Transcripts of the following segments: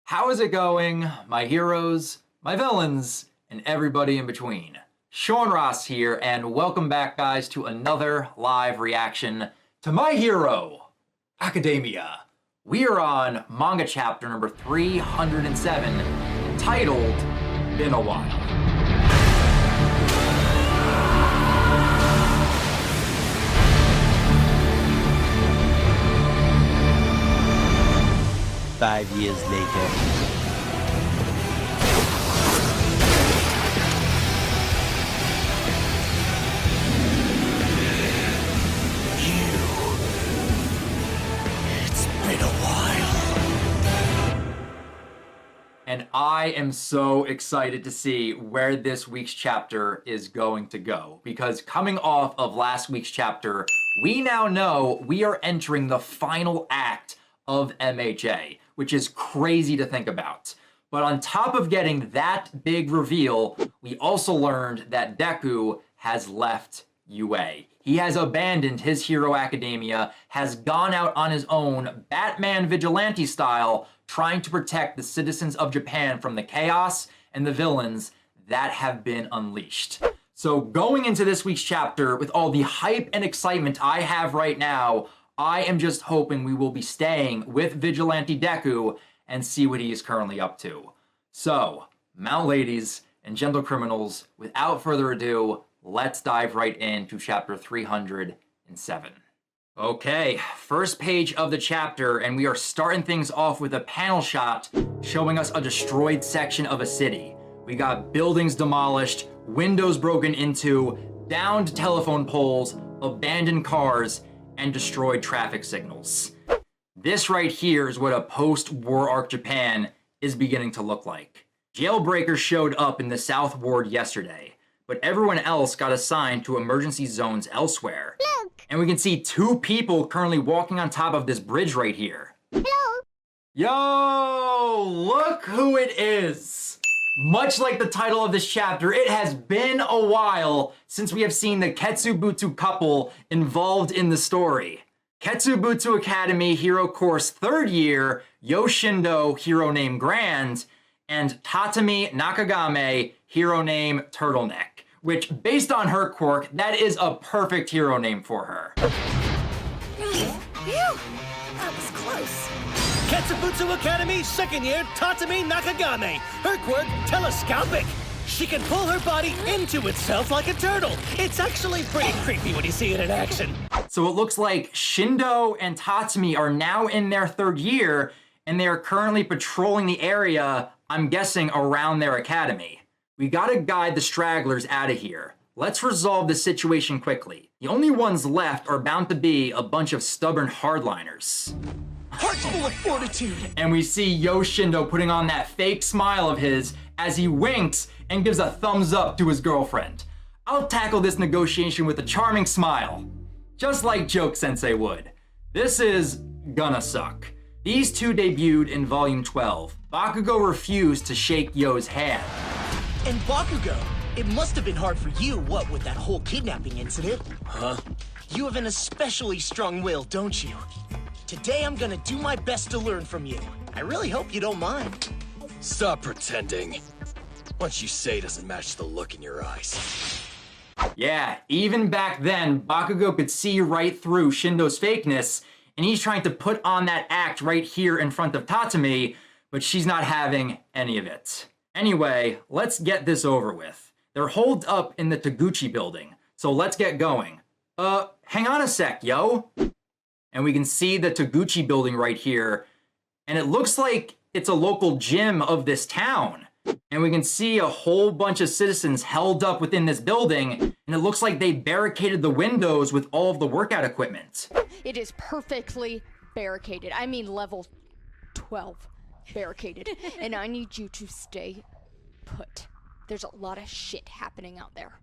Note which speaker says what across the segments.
Speaker 1: How is it going, my heroes, my villains, and everybody in between? Sean Ross here, and welcome back, guys, to another live reaction to My Hero Academia. We are on manga chapter number 307, entitled Been a While.
Speaker 2: 5 years later.
Speaker 3: It's been a while.
Speaker 1: And I am so excited to see where this week's chapter is going to go. Because coming off of last week's chapter, we now know we are entering the final act of MHA, which is crazy to think about. But on top of getting that big reveal, we also learned that Deku has left UA. He has abandoned his Hero Academia, has gone out on his own, Batman vigilante style, trying to protect the citizens of Japan from the chaos and the villains that have been unleashed. So going into this week's chapter, with all the hype and excitement I have right now, I am just hoping we will be staying with Vigilante Deku and see what he is currently up to. So, mount ladies and gentle criminals, without further ado, let's dive right into chapter 307. Okay, first page of the chapter, and we are starting things off with a panel shot showing us a destroyed section of a city. We got buildings demolished, windows broken into, downed telephone poles, abandoned cars, and destroyed traffic signals. This right here is what a post-war arc Japan is beginning to look like. Jailbreakers showed up in the South Ward yesterday, but everyone else got assigned to emergency zones elsewhere.
Speaker 4: Look!
Speaker 1: And we can see two people currently walking on top of this bridge right here.
Speaker 4: Hello!
Speaker 1: Yo, look who it is! Much like the title of this chapter, it has been a while since we have seen the Ketsubutsu couple involved in the story. Ketsubutsu Academy Hero Course 3rd year, Shindo, hero name Grand, and Tatami Nakagame, hero name Turtleneck, which based on her quirk, that is a perfect hero name for her.
Speaker 4: Phew! That was close.
Speaker 3: Ketsubutsu Academy, 2nd year, Tatami Nakagame. Her quirk, telescopic. She can pull her body into itself like a turtle. It's actually pretty creepy when you see it in action.
Speaker 1: So it looks like Shindo and Tatami are now in their 3rd year, and they are currently patrolling the area, I'm guessing, around their academy. We gotta guide the stragglers out of here. Let's resolve the situation quickly. The only ones left are bound to be a bunch of stubborn hardliners.
Speaker 3: Hearts full of fortitude.
Speaker 1: And we see Shindo putting on that fake smile of his as he winks and gives a thumbs up to his girlfriend. I'll tackle this negotiation with a charming smile. Just like Joke Sensei would. This is gonna suck. These two debuted in volume 12. Bakugo refused to shake Yo's hand.
Speaker 5: And Bakugo, it must have been hard for you, what with that whole kidnapping incident?
Speaker 3: Huh?
Speaker 5: You have an especially strong will, don't you? Today I'm gonna do my best to learn from you. I really hope you don't mind.
Speaker 6: Stop pretending. What you say doesn't match the look in your eyes.
Speaker 1: Yeah, even back then, Bakugo could see right through Shindo's fakeness, and he's trying to put on that act right here in front of Tatami, but she's not having any of it. Anyway, let's get this over with. They're holed up in the Taguchi building, so let's get going. Hang on a sec, yo. And we can see the Taguchi building right here, and it looks like it's a local gym of this town. And we can see a whole bunch of citizens held up within this building, and it looks like they barricaded the windows with all of the workout equipment.
Speaker 7: It is perfectly barricaded. I mean level 12 barricaded. And I need you to stay put. There's a lot of shit happening out there.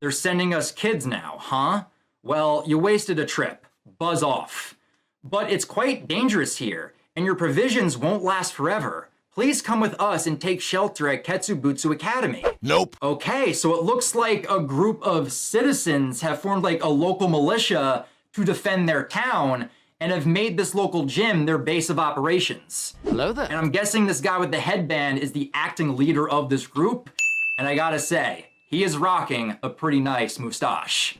Speaker 1: They're sending us kids now, huh? Well, you wasted a trip. Buzz off. But it's quite dangerous here, and your provisions won't last forever. Please come with us and take shelter at Ketsubutsu Academy.
Speaker 6: Nope.
Speaker 1: Okay, so it looks like a group of citizens have formed like a local militia to defend their town, and have made this local gym their base of operations.
Speaker 2: Hello there.
Speaker 1: And I'm guessing this guy with the headband is the acting leader of this group. And I gotta say, he is rocking a pretty nice mustache.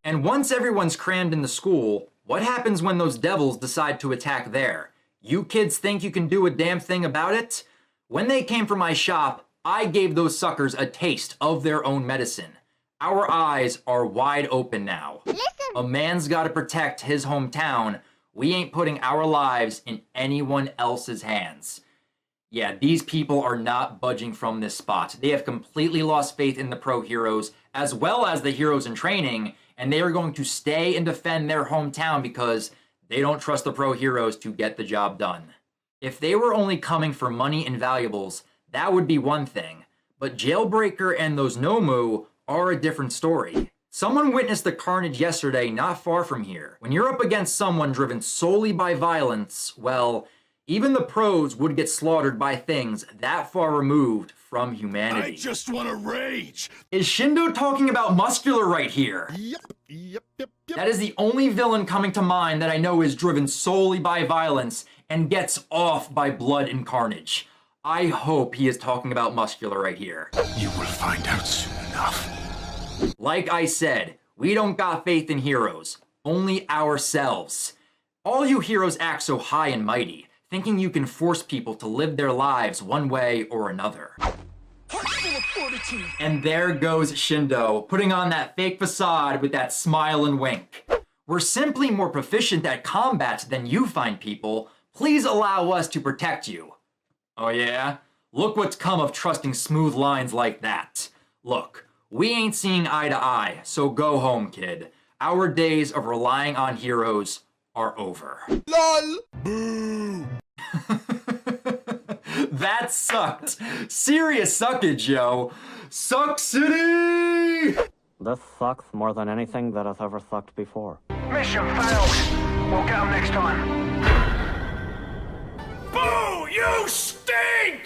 Speaker 1: And once everyone's crammed into school, what happens when those devils decide to attack there? You kids think you can do a damn thing about it? When they came for my shop, I gave those suckers a taste of their own medicine. Our eyes are wide open now. A man's gotta protect his hometown. We ain't putting our lives in anyone else's hands. Yeah, these people are not budging from this spot. They have completely lost faith in the pro heroes, as well as the heroes in training, and they are going to stay and defend their hometown because they don't trust the pro heroes to get the job done. If they were only coming for money and valuables, that would be one thing, but Jailbreaker and those Nomu are a different story. Someone witnessed the carnage yesterday not far from here. When you're up against someone driven solely by violence, well, even the pros would get slaughtered by things that far removed from humanity.
Speaker 6: I just want to rage.
Speaker 1: Is Shindo talking about Muscular right here?
Speaker 6: Yep.
Speaker 1: That is the only villain coming to mind that I know is driven solely by violence and gets off by blood and carnage. I hope he is talking about Muscular right here.
Speaker 6: You will find out soon enough.
Speaker 1: Like I said, we don't got faith in heroes, only ourselves. All you heroes act so high and mighty, thinking you can force people to live their lives one way or another.
Speaker 5: Heart full of fortitude.
Speaker 1: And there goes Shindo, putting on that fake facade with that smile and wink. We're simply more proficient at combat than you fine people. Please allow us to protect you. Oh yeah? Look what's come of trusting smooth lines like that. Look, we ain't seeing eye to eye, so go home, kid. Our days of relying on heroes are over.
Speaker 6: LOL. Boo.
Speaker 1: That sucked. Serious suckage, yo. Suck City!
Speaker 8: This sucks more than anything that has ever sucked before.
Speaker 9: Mission failed. We'll get 'em next time.
Speaker 6: Boo! You stink!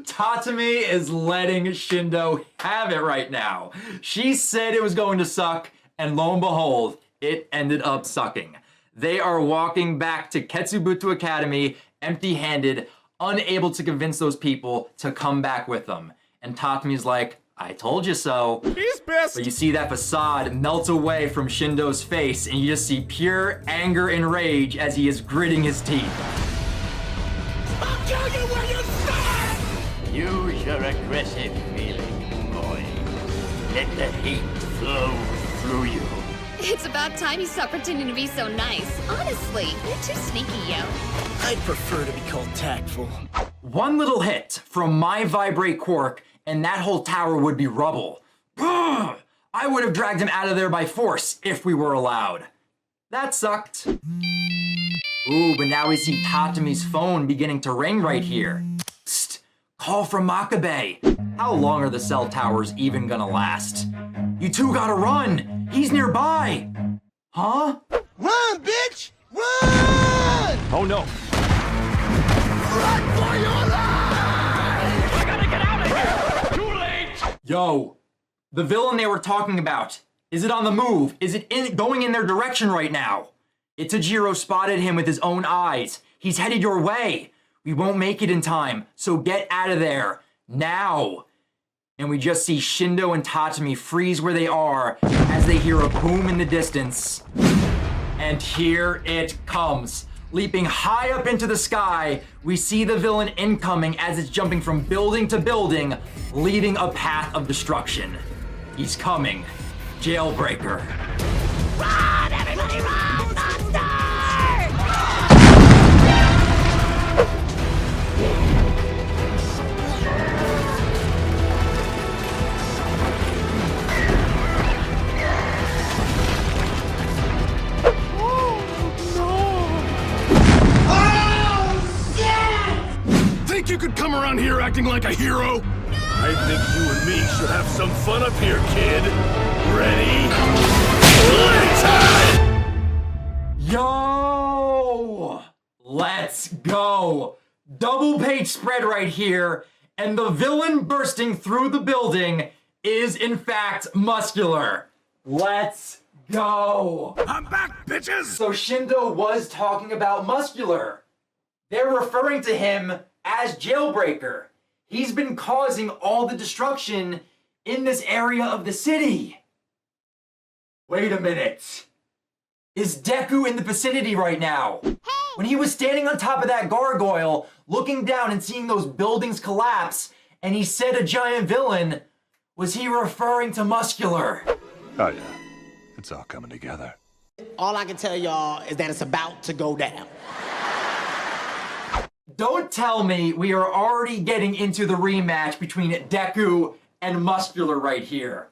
Speaker 1: Tatami is letting Shindo have it right now. She said it was going to suck, and lo and behold, it ended up sucking. They are walking back to Ketsubutsu Academy empty-handed, unable to convince those people to come back with them. And Tatami's like, I told you so.
Speaker 6: He's best.
Speaker 1: But you see that facade melt away from Shindo's face, and you just see pure anger and rage as he is gritting his teeth.
Speaker 6: I'll tell you where you stand!
Speaker 2: Use your aggressive feeling, boy. Let the heat flow through you.
Speaker 4: It's about time you stop pretending to be so nice. Honestly, you're too sneaky, yo.
Speaker 5: I'd prefer to be called tactful.
Speaker 1: One little hit from my Vibrate Quirk, and that whole tower would be rubble. Ugh! I would have dragged him out of there by force if we were allowed. That sucked. Ooh, but now we see Tatami's phone beginning to ring right here. Psst, call from Makabe. How long are the cell towers even gonna last? You two gotta run! He's nearby! Huh?
Speaker 5: Run, bitch! Run!
Speaker 2: Oh no!
Speaker 6: Run for your life!
Speaker 9: I gotta get out of here! Too late!
Speaker 1: Yo, the villain they were talking about, is it on the move? Is it going in their direction right now? Itajiro spotted him with his own eyes. He's headed your way. We won't make it in time, so get out of there, now. And we just see Shindo and Tatami freeze where they are as they hear a boom in the distance. And here it comes. Leaping high up into the sky, we see the villain incoming as it's jumping from building to building, leaving a path of destruction. He's coming. Jailbreaker.
Speaker 4: Run, everybody run! Monster!
Speaker 6: Think you could come around here acting like a hero? I think you and me should have some fun up here, kid. Ready? Playtime!
Speaker 1: Yo! Let's go! Double page spread right here, and the villain bursting through the building is in fact Muscular. Let's go!
Speaker 6: I'm back, bitches!
Speaker 1: So Shindo was talking about Muscular. They're referring to him as Jailbreaker. He's been causing all the destruction in this area of the city. Wait a minute. Is Deku in the vicinity right now? Hey. When he was standing on top of that gargoyle, looking down and seeing those buildings collapse, and he said a giant villain, was he referring to Muscular?
Speaker 6: Oh yeah, it's all coming together.
Speaker 5: All I can tell y'all is that it's about to go down.
Speaker 1: Don't tell me we are already getting into the rematch between Deku and Muscular right here.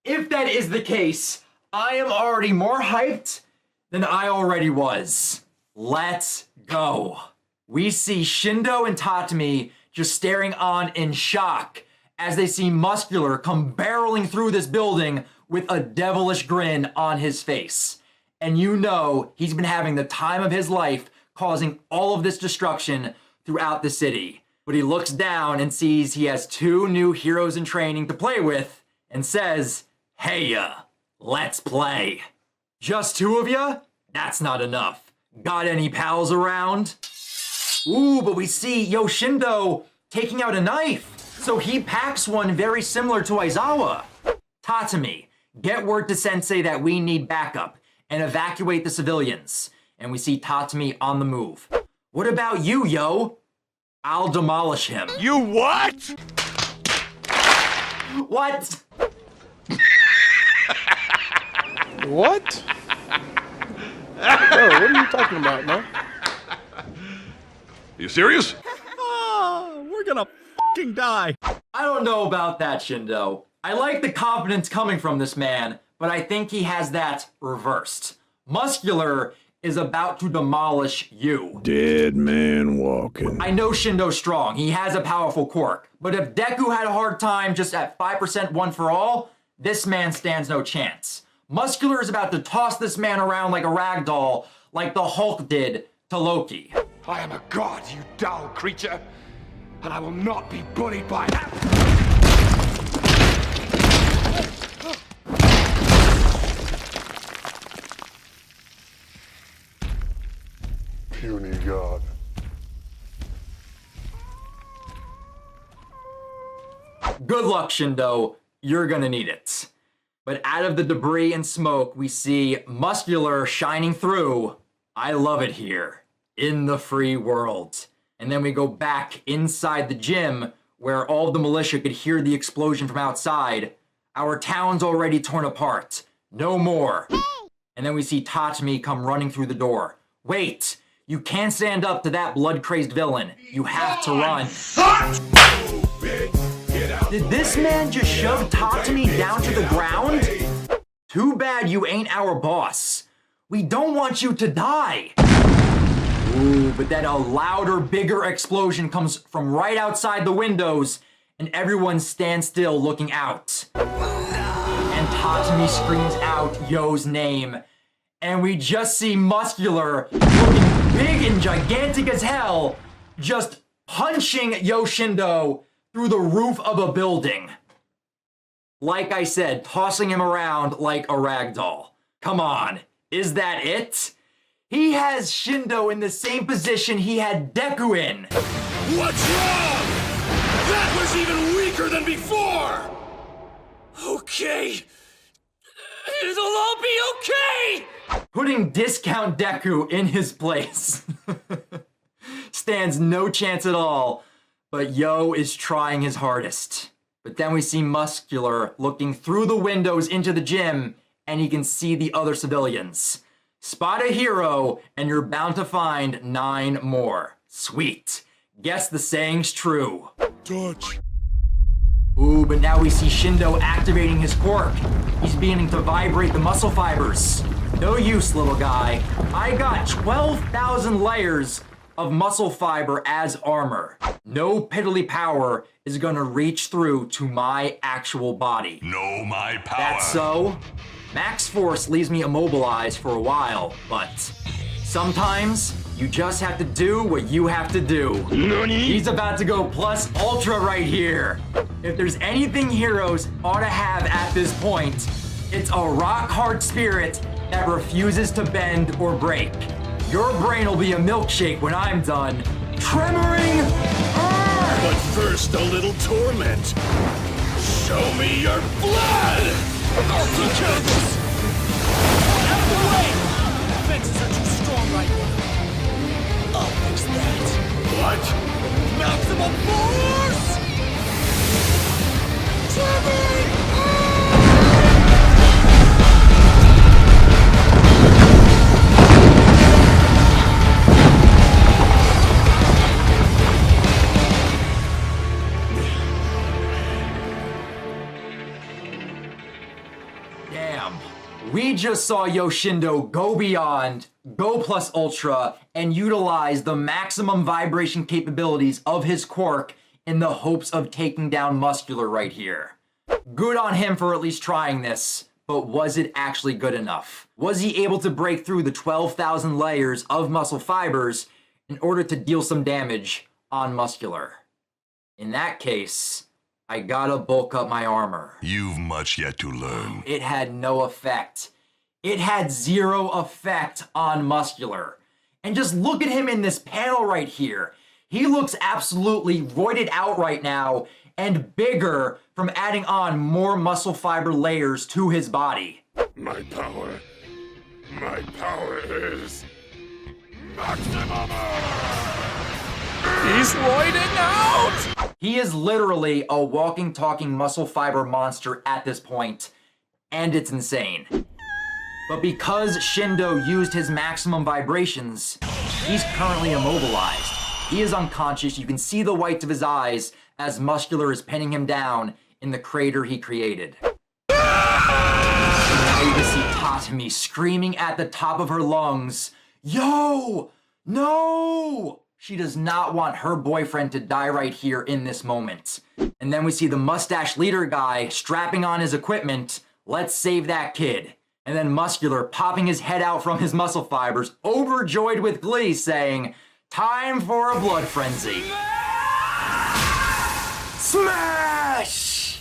Speaker 1: If that is the case, I am already more hyped than I already was. Let's go. We see Shindo and Tatami just staring on in shock as they see Muscular come barreling through this building with a devilish grin on his face. And you know he's been having the time of his life causing all of this destruction throughout the city. But he looks down and sees he has 2 new heroes in training to play with and says, "Hey, let's play." Just 2 of ya? That's not enough. Got any pals around? Ooh, but we see Shindo taking out a knife. So he packs one very similar to Aizawa. Tatami, get word to Sensei that we need backup and evacuate the civilians. And we see Tatami on the move. What about you, yo? I'll demolish him.
Speaker 6: You what?
Speaker 1: What?
Speaker 10: What? Bro, what are you talking about, man?
Speaker 6: You serious?
Speaker 10: Oh, we're gonna fucking die.
Speaker 1: I don't know about that, Shindo. I like the confidence coming from this man, but I think he has that reversed. Muscular is about to demolish you.
Speaker 6: Dead man walking.
Speaker 1: I know Shindo's strong. He has a powerful quirk. But if Deku had a hard time just at 5% one for all, this man stands no chance. Muscular is about to toss this man around like a rag doll, like the Hulk did to Loki.
Speaker 9: I am a god, you dull creature, and I will not be bullied by that.
Speaker 6: Puny god.
Speaker 1: Good luck, Shindo. You're gonna need it. But out of the debris and smoke, we see Muscular shining through. I love it here, in the free world. And then we go back inside the gym, where all of the militia could hear the explosion from outside. Our town's already torn apart. No more. And then we see Tatami come running through the door. Wait, you can't stand up to that blood-crazed villain. You have to run. Did this man just shove Tatami down to the ground? Too bad you ain't our boss. We don't want you to die. Ooh, but then a louder, bigger explosion comes from right outside the windows, and everyone stands still looking out. And Tatami screams out Yo's name, and we just see Muscular, looking big and gigantic as hell, just punching Shindo through the roof of a building. Like I said, tossing him around like a rag doll. Come on, is that it? He has Shindo in the same position he had Deku in.
Speaker 6: What's wrong? That was even weaker than before!
Speaker 3: Okay. It'll all be okay!
Speaker 1: Putting Discount Deku in his place stands no chance at all, but Yo is trying his hardest. But then we see Muscular looking through the windows into the gym, and he can see the other civilians. Spot a hero, and you're bound to find 9 more. Sweet. Guess the saying's true.
Speaker 6: Touch.
Speaker 1: Ooh, but now we see Shindo activating his quirk. He's beginning to vibrate the muscle fibers. No use, little guy. I got 12,000 layers of muscle fiber as armor. No piddly power is gonna reach through to my actual body.
Speaker 6: Know my power.
Speaker 1: That's so. Max Force leaves me immobilized for a while, but sometimes you just have to do what you have to do.
Speaker 6: Nani?
Speaker 1: He's about to go plus ultra right here. If there's anything heroes ought to have at this point, It's a rock-hard spirit that refuses to bend or break. Your brain will be a milkshake when I'm done. Tremoring Earth!
Speaker 6: But first, a little torment. Show me your blood!
Speaker 3: I'll take care of this! Out of the way! Defenses are too strong right now. I'll fix that.
Speaker 6: What?
Speaker 3: Maximum force! Tremoring Earth!
Speaker 1: We just saw Yoshindo go beyond, go plus ultra, and utilize the maximum vibration capabilities of his quirk in the hopes of taking down Muscular right here. Good on him for at least trying this, but was it actually good enough? Was he able to break through the 12,000 layers of muscle fibers in order to deal some damage on Muscular? In that case, I gotta bulk up my armor.
Speaker 11: You've much yet to learn.
Speaker 1: It had no effect. It had zero effect on Muscular. And just look at him in this panel right here. He looks absolutely roided out right now and bigger from adding on more muscle fiber layers to his body.
Speaker 6: My power is maximum.
Speaker 10: He's roiding out!
Speaker 1: He is literally a walking, talking muscle fiber monster at this point, and it's insane. But because Shindo used his maximum vibrations, he's currently immobilized. He is unconscious. You can see the whites of his eyes as Muscular is pinning him down in the crater he created. Now you can see Tatami screaming at the top of her lungs, "Yo! No!" She does not want her boyfriend to die right here in this moment. And then we see the mustache leader guy strapping on his equipment. Let's save that kid. And then Muscular popping his head out from his muscle fibers, overjoyed with glee, saying, "Time for a blood frenzy." Smash!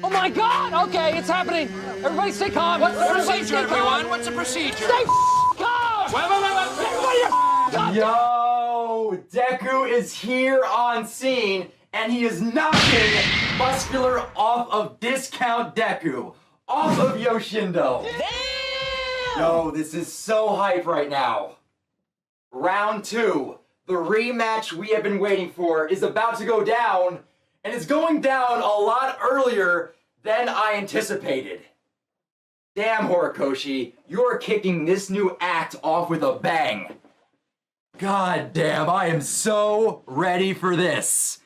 Speaker 12: Oh my god! Okay, it's happening! Everybody stay calm!
Speaker 3: What's the procedure, everyone? What's the procedure?
Speaker 12: Stay calm!
Speaker 3: Wait.
Speaker 12: Everybody calm!
Speaker 1: Yo, Deku is here on scene, and he is knocking Muscular off of Discount Deku, off of Yoshindo.
Speaker 12: Damn!
Speaker 1: Yo, this is so hype right now. Round 2, the rematch we have been waiting for, is about to go down, and it's going down a lot earlier than I anticipated. Damn, Horikoshi, you're kicking this new act off with a bang. God damn, I am so ready for this.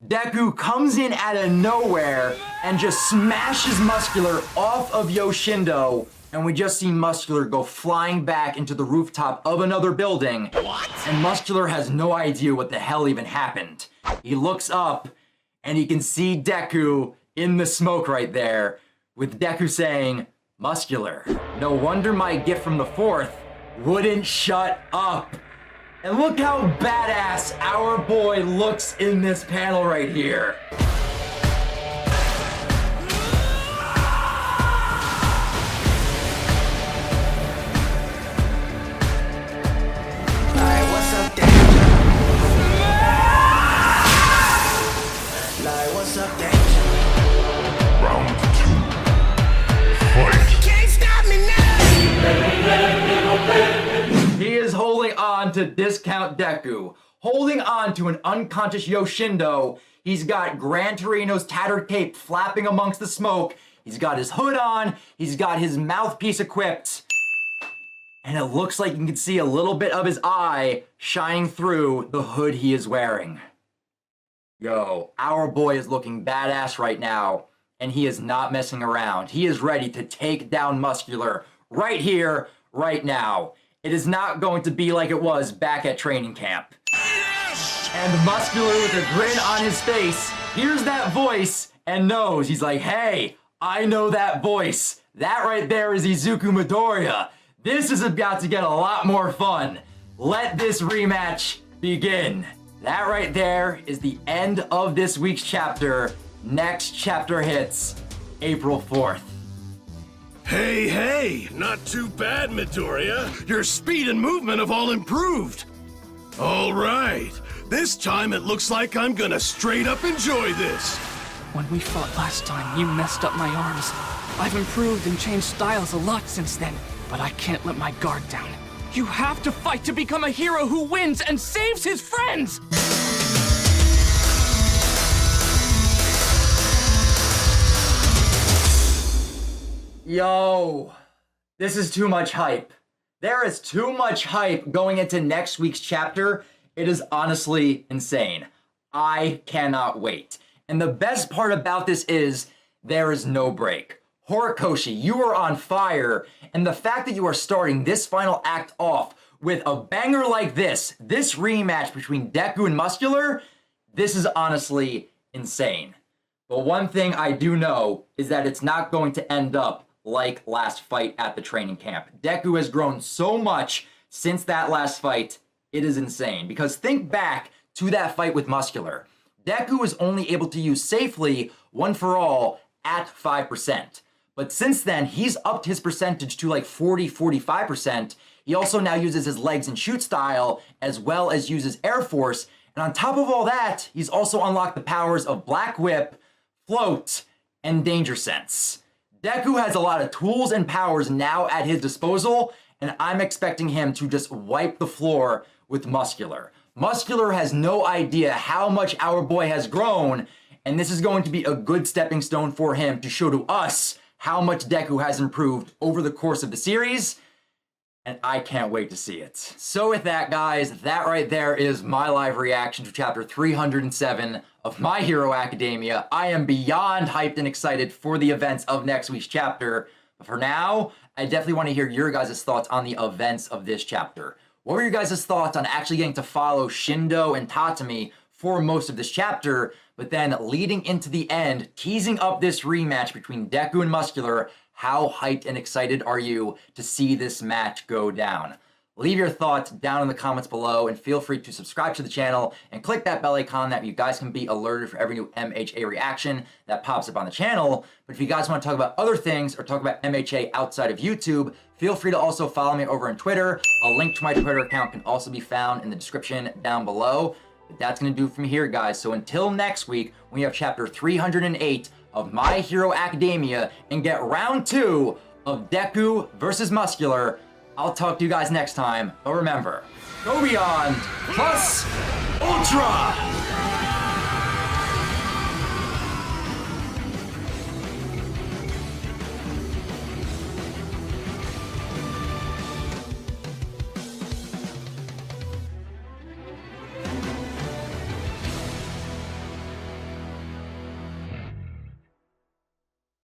Speaker 1: Deku comes in out of nowhere and just smashes Muscular off of Yoshindo, and we just see Muscular go flying back into the rooftop of another building. What? And Muscular has no idea what the hell even happened. He looks up, and he can see Deku in the smoke right there, with Deku saying, "Muscular, no wonder my gift from the 4th wouldn't shut up." And look how badass our boy looks in this panel right here.
Speaker 11: Round 2. Fight.
Speaker 1: He is holding on to Discount Deku, holding on to an unconscious Yoshindo. He's got Gran Torino's tattered cape flapping amongst the smoke. He's got his hood on. He's got his mouthpiece equipped. And it looks like you can see a little bit of his eye shining through the hood he is wearing. Yo, our boy is looking badass right now, and he is not messing around. He is ready to take down Muscular right here, right now. It is not going to be like it was back at training camp. Yes! And Muscular, with a grin on his face, hears that voice and knows. He's like, "Hey, I know that voice. That right there is Izuku Midoriya. This is about to get a lot more fun. Let this rematch begin." That right there is the end of this week's chapter. Next chapter hits April 4th.
Speaker 6: Hey, not too bad, Midoriya. Your speed and movement have all improved. All right, this time it looks like I'm gonna straight up enjoy this.
Speaker 12: When we fought last time, you messed up my arms. I've improved and changed styles a lot since then, but I can't let my guard down. You have to fight to become a hero who wins and saves his friends!
Speaker 1: Yo, this is too much hype. There is too much hype going into next week's chapter. It is honestly insane. I cannot wait. And the best part about this is there is no break. Horikoshi, you are on fire. And the fact that you are starting this final act off with a banger like this rematch between Deku and Muscular, this is honestly insane. But one thing I do know is that it's not going to end up like last fight at the training camp. Deku has grown so much since that last fight, it is insane. Because think back to that fight with Muscular. Deku was only able to use safely One for All at 5%. But since then, he's upped his percentage to like 40-45%. He also now uses his legs and shoot style, as well as uses Air Force. And on top of all that, he's also unlocked the powers of Black Whip, Float, and Danger Sense. Deku has a lot of tools and powers now at his disposal, and I'm expecting him to just wipe the floor with Muscular. Muscular has no idea how much our boy has grown, and this is going to be a good stepping stone for him to show to us how much Deku has improved over the course of the series, and I can't wait to see it. So with that, guys, that right there is my live reaction to chapter 307 of My Hero Academia. I am beyond hyped and excited for the events of next week's chapter, but for now, I definitely want to hear your guys' thoughts on the events of this chapter. What were your guys' thoughts on actually getting to follow Shindo and Tatami for most of this chapter, but then leading into the end, teasing up this rematch between Deku and Muscular? How hyped and excited are you to see this match go down? Leave your thoughts down in the comments below, and feel free to subscribe to the channel and click that bell icon that you guys can be alerted for every new MHA reaction that pops up on the channel. But if you guys want to talk about other things or talk about MHA outside of YouTube, feel free to also follow me over on Twitter. A link to my Twitter account can also be found in the description down below. But that's going to do it from here, guys. So until next week, we have chapter 308 of My Hero Academia and get round 2 of Deku versus Muscular. I'll talk to you guys next time, but remember, go beyond plus ultra!